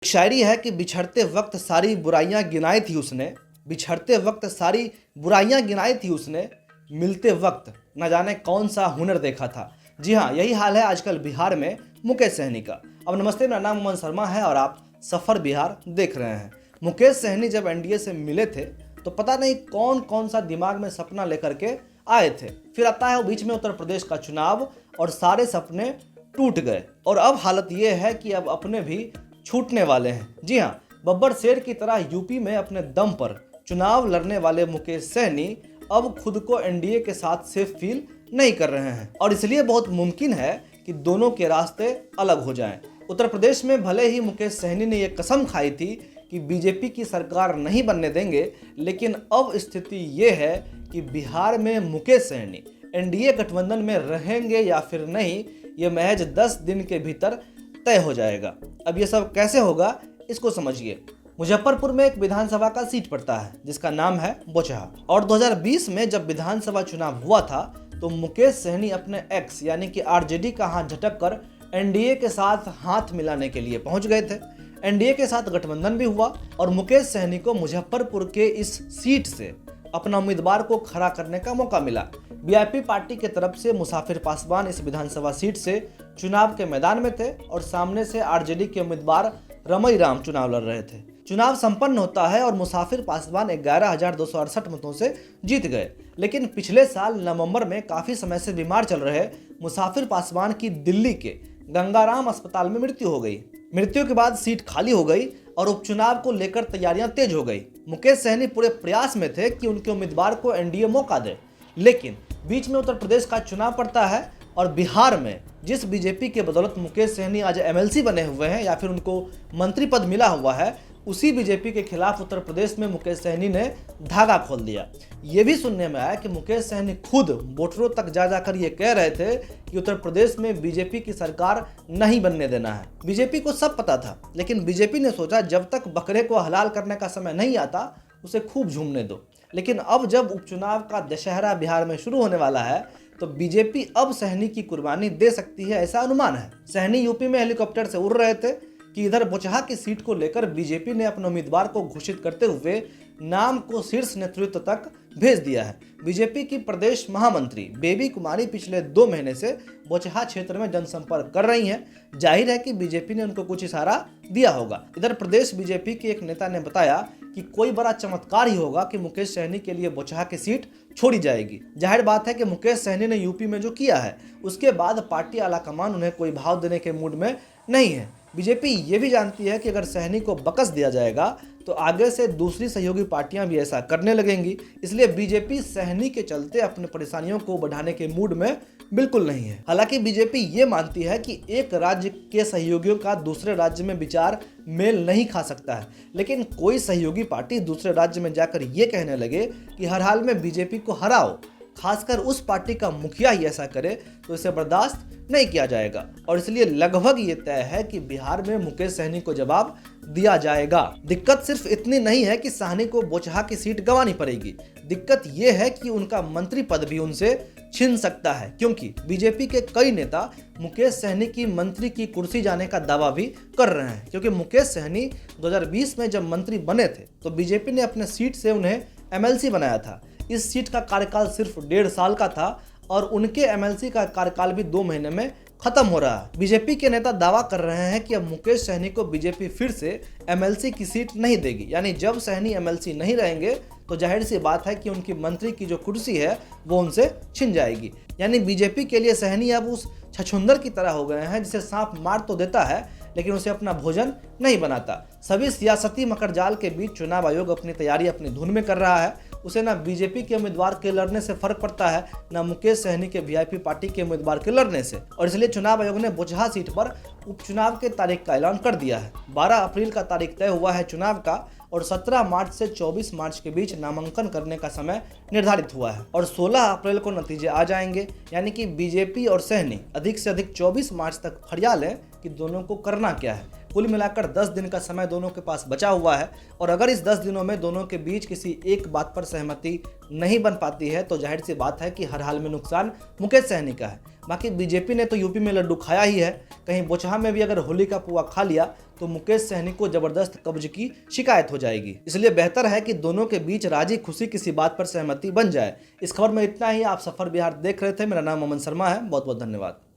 शायरी है कि बिछड़ते वक्त सारी बुराइयां गिनाई थी उसने, बिछड़ते वक्त सारी बुराइयां गिनाई थी उसने, मिलते वक्त न जाने कौन सा हुनर देखा था। जी हाँ, यही हाल है आजकल बिहार में मुकेश सहनी का। अब नमस्ते, मेरा नाम उमन शर्मा है और आप सफ़र बिहार देख रहे हैं। मुकेश सहनी जब एनडीए से मिले थे तो पता नहीं कौन कौन सा दिमाग में सपना लेकर के आए थे। फिर आता है बीच में उत्तर प्रदेश का चुनाव और सारे सपने टूट गए और अब हालत ये है कि अब अपने भी छूटने वाले हैं। जी हाँ, बब्बर शेर की तरह यूपी में अपने दम पर चुनाव लड़ने वाले मुकेश सहनी अब खुद को एनडीए के साथ सेफ फील नहीं कर रहे हैं और इसलिए बहुत मुमकिन है कि दोनों के रास्ते अलग हो जाएं। उत्तर प्रदेश में भले ही मुकेश सहनी ने यह कसम खाई थी कि बीजेपी की सरकार नहीं बनने देंगे, लेकिन अब स्थिति ये है कि बिहार में मुकेश सहनी एनडीए गठबंधन में रहेंगे या फिर नहीं, ये महज 10 दिन के भीतर तय हो जाएगा। अब ये सब कैसे होगा, इसको समझिए। मुजफ्फरपुर में एक विधानसभा का सीट पड़ता है जिसका नाम है बोचहा और 2020 में जब विधानसभा चुनाव हुआ था तो मुकेश सहनी अपने एक्स यानी कि आरजेडी का हाथ झटक कर एनडीए के साथ हाथ मिलाने के लिए पहुंच गए थे। एनडीए के साथ गठबंधन भी हुआ और मुकेश सहनी को मुजफ्फरपुर के इस सीट से अपना उम्मीदवार को खड़ा करने का मौका मिला। वीआईपी पार्टी के तरफ से मुसाफिर पासवान इस विधानसभा सीट से चुनाव के मैदान में थे और सामने से आरजेडी के उम्मीदवार रमई राम चुनाव लड़ रहे थे। चुनाव संपन्न होता है और मुसाफिर पासवान 11,268 मतों से जीत गए, लेकिन पिछले साल नवंबर में काफी समय से बीमार चल रहे मुसाफिर पासवान की दिल्ली के गंगाराम अस्पताल में मृत्यु हो गई। मृत्यु के बाद सीट खाली हो गई और उपचुनाव को लेकर तैयारियां तेज हो गई। मुकेश सहनी पूरे प्रयास में थे कि उनके उम्मीदवार को एनडीए मौका दे, लेकिन बीच में उत्तर प्रदेश का चुनाव पड़ता है और बिहार में जिस बीजेपी के बदौलत मुकेश सहनी आज एमएलसी बने हुए हैं या फिर उनको मंत्री पद मिला हुआ है, उसी बीजेपी के खिलाफ उत्तर प्रदेश में मुकेश सहनी ने धागा खोल दिया। ये भी सुनने में आया कि मुकेश सहनी खुद वोटरों तक जा जाकर ये कह रहे थे कि उत्तर प्रदेश में बीजेपी की सरकार नहीं बनने देना है। बीजेपी को सब पता था, लेकिन बीजेपी ने सोचा जब तक बकरे को हलाल करने का समय नहीं आता उसे खूब झूमने दो। लेकिन अब जब उपचुनाव का दशहरा बिहार में शुरू होने वाला है तो बीजेपी अब सहनी की कुर्बानी दे सकती है, ऐसा अनुमान है। सहनी यूपी में हेलीकॉप्टर से उड़ रहे थे कि इधर बोचहा की सीट को लेकर बीजेपी ने अपने उम्मीदवार को घोषित करते हुए नाम को शीर्ष नेतृत्व तक भेज दिया है। बीजेपी की प्रदेश महामंत्री बेबी कुमारी पिछले 2 महीने से बोचहा क्षेत्र में जनसंपर्क कर रही हैं। जाहिर है कि बीजेपी ने उनको कुछ इशारा दिया होगा। इधर प्रदेश बीजेपी के एक नेता ने बताया कि कोई बड़ा चमत्कार ही होगा कि मुकेश सहनी के लिए बोचहा की सीट छोड़ी जाएगी। जाहिर बात है कि मुकेश सहनी ने यूपी में जो किया है उसके बाद पार्टी आलाकमान उन्हें कोई भाव देने के मूड में नहीं है। बीजेपी ये भी जानती है कि अगर सहनी को बकस दिया जाएगा तो आगे से दूसरी सहयोगी पार्टियां भी ऐसा करने लगेंगी, इसलिए बीजेपी सहनी के चलते अपनी परेशानियों को बढ़ाने के मूड में बिल्कुल नहीं है। हालांकि बीजेपी ये मानती है कि एक राज्य के सहयोगियों का दूसरे राज्य में विचार मेल नहीं खा सकता है, लेकिन कोई सहयोगी पार्टी दूसरे राज्य में जाकर ये कहने लगे कि हर हाल में बीजेपी को हराओ, खासकर उस पार्टी का मुखिया ही ऐसा करे, तो इसे बर्दाश्त नहीं किया जाएगा। और इसलिए लगभग ये तय है कि बिहार में मुकेश सहनी को जवाब दिया जाएगा। दिक्कत सिर्फ इतनी नहीं है कि सहनी को बोचहा की सीट गंवानी पड़ेगी, दिक्कत ये है कि उनका मंत्री पद भी उनसे छिन सकता है, क्योंकि बीजेपी के कई नेता मुकेश सहनी की मंत्री की कुर्सी जाने का दावा भी कर रहे हैं। क्योंकि मुकेश सहनी 2020 में जब मंत्री बने थे तो बीजेपी ने अपने सीट से उन्हें एमएलसी बनाया था। इस सीट का कार्यकाल सिर्फ 1.5 साल का था और उनके एमएलसी का कार्यकाल भी 2 महीने में खत्म हो रहा है। बीजेपी के नेता दावा कर रहे हैं कि अब मुकेश सहनी को बीजेपी फिर से एमएलसी की सीट नहीं देगी, यानी जब सहनी एमएलसी नहीं रहेंगे तो जाहिर सी बात है कि उनकी मंत्री की जो कुर्सी है वो उनसे छिन जाएगी। यानी बीजेपी के लिए सहनी अब उस छछूंदर की तरह हो गए हैं जिसे सांप मार तो देता है लेकिन उसे अपना भोजन नहीं बनाता। सभी सियासती मकड़जाल के बीच चुनाव आयोग अपनी तैयारी अपनी धुन में कर रहा है। उसे ना बीजेपी के उम्मीदवार के लड़ने से फर्क पड़ता है, ना मुकेश सहनी के वीआईपी पार्टी के उम्मीदवार के लड़ने से, और इसलिए चुनाव आयोग ने बोचहा सीट पर उपचुनाव के तारीख का ऐलान कर दिया है। 12 अप्रैल का तारीख तय हुआ है चुनाव का और 17 मार्च से 24 मार्च के बीच नामांकन करने का समय निर्धारित हुआ है और 16 अप्रैल को नतीजे आ जाएंगे। यानी कि बीजेपी और सहनी अधिक से अधिक 24 मार्च तक फरिया लें कि दोनों को करना क्या है। कुल मिलाकर 10 दिन का समय दोनों के पास बचा हुआ है और अगर इस 10 दिनों में दोनों के बीच किसी एक बात पर सहमति नहीं बन पाती है तो जाहिर सी बात है कि हर हाल में नुकसान मुकेश सहनी का है। बाकी बीजेपी ने तो यूपी में लड्डू खाया ही है, कहीं बोचहा में भी अगर होली का पुआ खा लिया तो मुकेश सहनी को जबरदस्त कब्ज की शिकायत हो जाएगी। इसलिए बेहतर है कि दोनों के बीच राजी खुशी किसी बात पर सहमति बन जाए। इस खबर में इतना ही। आप सफर बिहार देख रहे थे। मेरा नाम अमन शर्मा है। बहुत बहुत धन्यवाद।